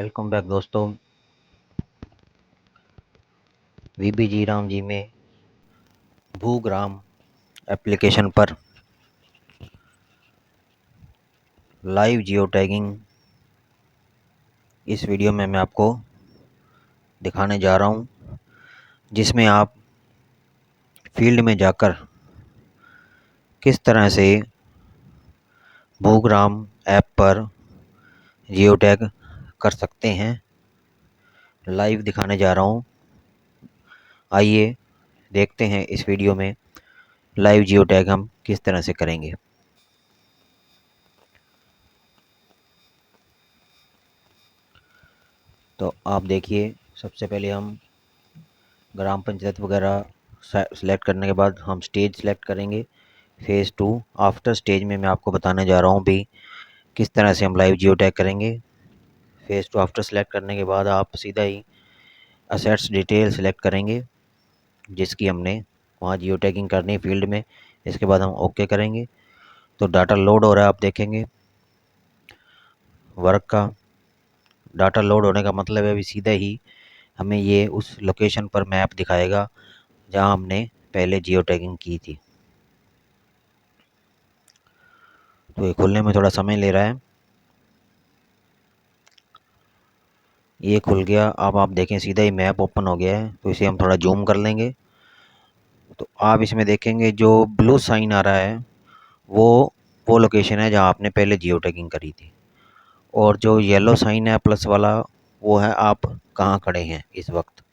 Welcome back दोस्तों। वीबी जी राम जी में भूग्राम application पर लाइव जियो टैगिंग इस वीडियो में मैं आपको दिखाने जा रहा हूं, जिसमें आप फील्ड में जाकर किस तरह से भूग्राम ऐप पर जियो टैग कर सकते हैं। लाइव दिखाने जा रहा हूं। आइए देखते हैं इस वीडियो में लाइव जियो टैग हम किस तरह से करेंगे। तो आप देखिए, सबसे पहले हम ग्राम पंचायत वगैरह सेलेक्ट करने के बाद हम स्टेज सेलेक्ट करेंगे। फेज़ 2 आफ्टर स्टेज में मैं आपको बताने जा रहा हूँ भी किस तरह से हम लाइव जियो टैग करेंगे। फेज़ 2 आफ्टर सेलेक्ट करने के बाद आप सीधा ही असेट्स डिटेल सेलेक्ट करेंगे, जिसकी हमने वहाँ जियो टैगिंग करनी है फील्ड में। इसके बाद हम ओके करेंगे तो डाटा लोड हो रहा है, आप देखेंगे। वर्क का डाटा लोड होने का मतलब है अभी सीधा ही हमें ये उस लोकेशन पर मैप दिखाएगा जहाँ हमने पहले जियो टैगिंग की थी। तो ये खुलने में थोड़ा समय ले रहा है। ये खुल गया। अब आप देखें सीधा ही मैप ओपन हो गया है। तो इसे हम थोड़ा जूम कर लेंगे। तो आप इसमें देखेंगे जो ब्लू साइन आ रहा है वो वो लोकेशन है जहाँ आपने पहले जियो टैगिंग करी थी, और जो येलो साइन है प्लस वाला वो है आप कहाँ खड़े हैं इस वक्त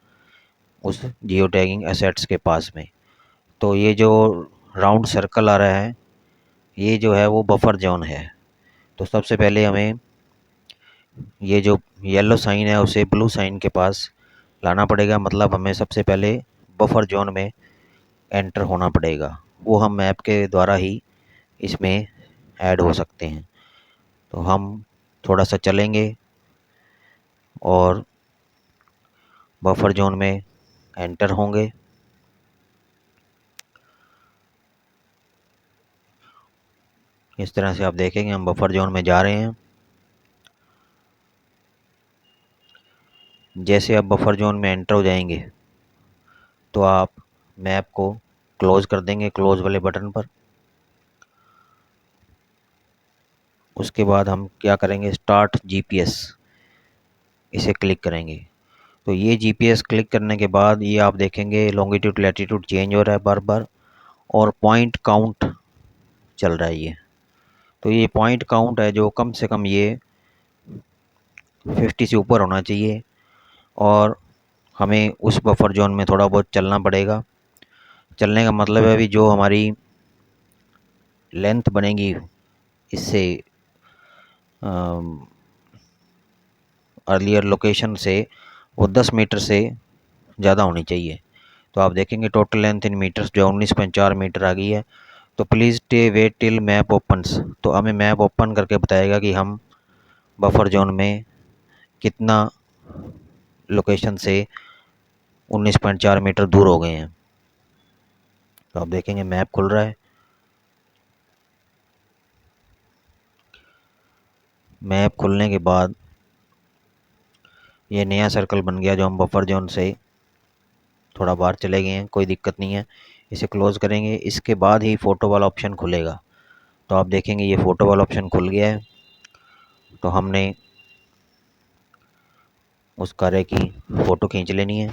उस जियो टैगिंग एसेट्स के पास में। तो ये जो राउंड सर्कल आ रहा है ये जो है वो बफर जोन है। तो सबसे पहले हमें ये जो येलो साइन है उसे ब्लू साइन के पास लाना पड़ेगा, मतलब हमें सबसे पहले बफर जोन में एंटर होना पड़ेगा। वो हम मैप के द्वारा ही इसमें ऐड हो सकते हैं। तो हम थोड़ा सा चलेंगे और बफर जोन में एंटर होंगे। इस तरह से आप देखेंगे हम बफर जोन में जा रहे हैं। जैसे आप बफर जोन में एंटर हो जाएंगे तो आप मैप को क्लोज कर देंगे क्लोज वाले बटन पर। उसके बाद हम क्या करेंगे, स्टार्ट जीपीएस इसे क्लिक करेंगे। तो ये जीपीएस क्लिक करने के बाद ये आप देखेंगे लॉन्गिट्यूड लैटिट्यूड चेंज हो रहा है बार बार, और पॉइंट काउंट चल रहा है ये। तो ये पॉइंट काउंट है जो कम से कम ये 50 से ऊपर होना चाहिए, और हमें उस बफर जोन में थोड़ा बहुत चलना पड़ेगा। चलने का मतलब है अभी जो हमारी लेंथ बनेगी इससे अर्लियर लोकेशन से वो 10 मीटर से ज़्यादा होनी चाहिए। तो आप देखेंगे टोटल लेंथ इन मीटर्स जो 19.4 मीटर आ गई है। तो please stay wait till map opens. तो हमें मैप ओपन करके बताएगा कि हम बफर जोन में कितना लोकेशन से 19.4 मीटर दूर हो गए हैं। तो आप देखेंगे मैप खुल रहा है। मैप खुलने के बाद ये नया सर्कल बन गया जो हम बफर जोन से थोड़ा बाहर चले गए हैं, कोई दिक्कत नहीं है। इसे क्लोज़ करेंगे, इसके बाद ही फ़ोटो वाला ऑप्शन खुलेगा। तो आप देखेंगे ये फ़ोटो वाला ऑप्शन खुल गया है। तो हमने उस कार्य की फ़ोटो खींच लेनी है।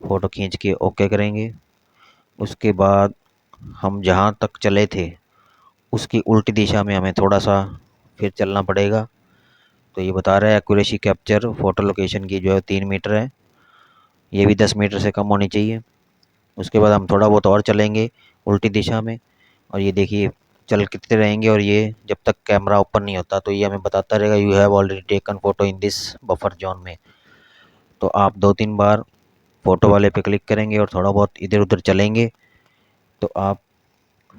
फ़ोटो खींच के ओके करेंगे। उसके बाद हम जहाँ तक चले थे उसकी उल्टी दिशा में हमें थोड़ा सा फिर चलना पड़ेगा। तो ये बता रहा है एक्यूरेसी कैप्चर फ़ोटो लोकेशन की जो है 3 मीटर है, ये भी 10 मीटर से कम होनी चाहिए। उसके बाद हम थोड़ा बहुत और चलेंगे उल्टी दिशा में, और ये देखिए चल कितने रहेंगे, और ये जब तक कैमरा ओपन नहीं होता तो ये हमें बताता रहेगा you have already taken photo in this buffer zone में। तो आप 2-3 बार फ़ोटो वाले पे क्लिक करेंगे और थोड़ा बहुत इधर उधर चलेंगे। तो आप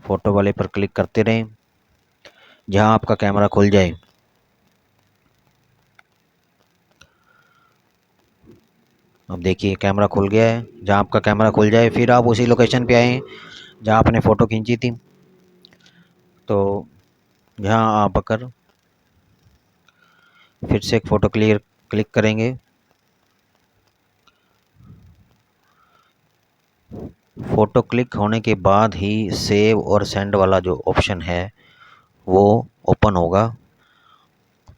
फ़ोटो वाले पर क्लिक करते रहें जहाँ आपका कैमरा खुल जाए। अब देखिए कैमरा खुल गया है। जहाँ आपका कैमरा खुल जाए फिर आप उसी लोकेशन पे आएँ जहाँ आपने फ़ोटो खींची थी। तो यहाँ आप आकर फिर से एक फ़ोटो क्लिक करेंगे। फ़ोटो क्लिक होने के बाद ही सेव और सेंड वाला जो ऑप्शन है वो ओपन होगा।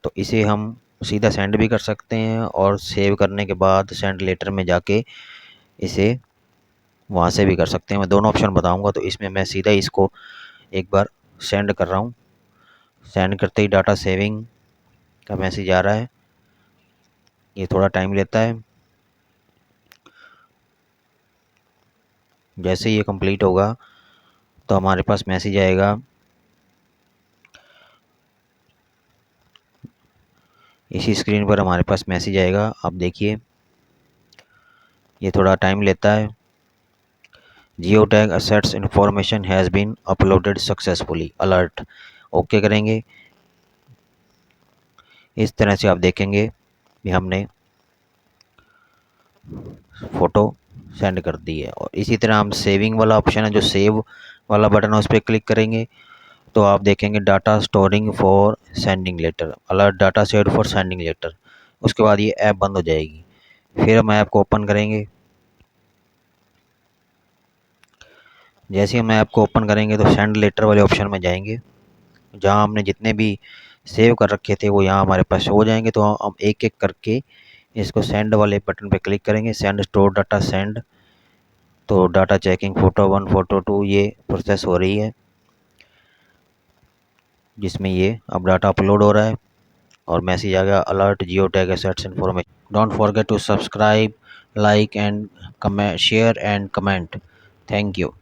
तो इसे हम सीधा सेंड भी कर सकते हैं और सेव करने के बाद सेंड लेटर में जाके इसे वहाँ से भी कर सकते हैं। मैं दोनों ऑप्शन बताऊंगा। तो इसमें मैं सीधा इसको एक बार सेंड कर रहा हूँ। सेंड करते ही डाटा सेविंग का मैसेज आ रहा है। ये थोड़ा टाइम लेता है। जैसे ये कंप्लीट होगा तो हमारे पास मैसेज आएगा। इसी स्क्रीन पर हमारे पास मैसेज आएगा, आप देखिए। ये थोड़ा टाइम लेता है। Geo tag assets information has been uploaded successfully, alert. Okay करेंगे। इस तरह से आप देखेंगे कि हमने फ़ोटो सेंड कर दी है। और इसी तरह हम सेविंग वाला ऑप्शन है, जो सेव वाला बटन है, उस पर क्लिक करेंगे तो आप देखेंगे data storing for sending letter, alert data saved for sending letter. उसके बाद ये ऐप बंद हो जाएगी। फिर हम ऐप को ओपन करेंगे। जैसे हम ऐप को ओपन करेंगे तो सेंड लेटर वाले ऑप्शन में जाएंगे। जहां हमने जितने भी सेव कर रखे थे वो यहाँ हमारे पास हो जाएंगे। तो हम एक एक करके इसको सेंड वाले बटन पे क्लिक करेंगे। Send store data send. तो डाटा चेकिंग फ़ोटो 1 फ़ोटो 2 ये प्रोसेस हो रही है, जिसमें ये अब डाटा अपलोड हो रहा है। और मैसेज आ गया, alert geo tag assets information. Don't forget to subscribe, like and comment, share and comment. Thank you.